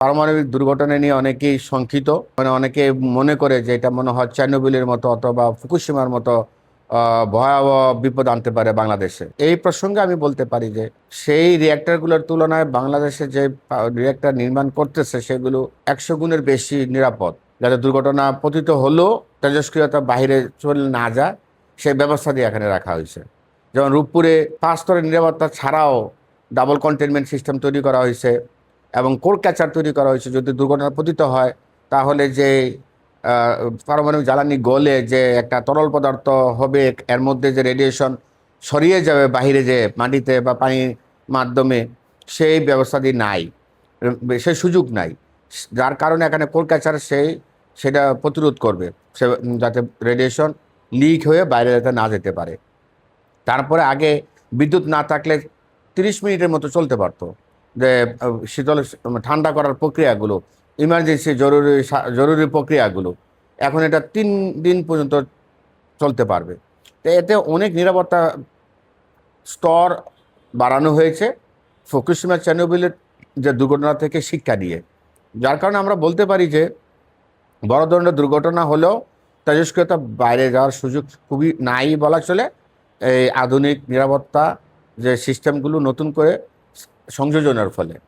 পারমাণবিক দুর্ঘটনা নিয়ে অনেকেই শঙ্কিত, মানে অনেকে মনে করে যে এটা মনে হয় চেরনোবিলের মতো অথবা ফুকুশিমার মতো ভয়াবহ বিপদ আনতে পারে বাংলাদেশে। এই প্রসঙ্গে আমি বলতে পারি যে সেই রিয়্যাক্টরগুলোর তুলনায় বাংলাদেশে যে রিয়্যাক্টর নির্মাণ করতেছে সেগুলো 100 গুণের বেশি নিরাপদ, যাতে দুর্ঘটনা পতিত হলেও তেজস্ক্রিয়তা বাইরে চলে না যায় সেই ব্যবস্থা দিয়ে এখানে রাখা হয়েছে। যেমন রূপপুরে 5 স্তরের নিরাপত্তা ছাড়াও ডাবল কন্টেনমেন্ট সিস্টেম তৈরি করা হয়েছে এবং কোর ক্যাচার তৈরি করা হয়েছে। যদি দুর্ঘটনা পতিত হয় তাহলে যে পারমাণবিক জ্বালানি গলে যে একটা তরল পদার্থ হবে, এর মধ্যে যে রেডিয়েশন ছড়িয়ে যাবে বাহিরে যে মাটিতে বা পানির মাধ্যমে, সেই ব্যবস্থাটি নাই, সেই সুযোগ নাই। যার কারণে এখানে কোর ক্যাচার সেটা প্রতিরোধ করবে, সে যাতে রেডিয়েশন লিক হয়ে বাইরে যাতে না যেতে পারে। তারপরে আগে বিদ্যুৎ না থাকলে 30 মিনিটের মতো চলতে পারতো, যে শীতল ঠান্ডা করার প্রক্রিয়াগুলো, ইমার্জেন্সি জরুরি প্রক্রিয়াগুলো, এখন এটা 3 দিন পর্যন্ত চলতে পারবে। তো এতে অনেক নিরাপত্তা স্তর বাড়ানো হয়েছে ফুকুশিমা চেরনোবিলের যে দুর্ঘটনা থেকে শিক্ষা নিয়ে। যার কারণে আমরা বলতে পারি যে বড় ধরনের দুর্ঘটনা হলেও তেজস্ক্রিয়তা বাইরে যাওয়ার সুযোগ খুবই নাই বলা চলে, এই আধুনিক নিরাপত্তা যে সিস্টেমগুলো নতুন করে সংযোজনের ফলে।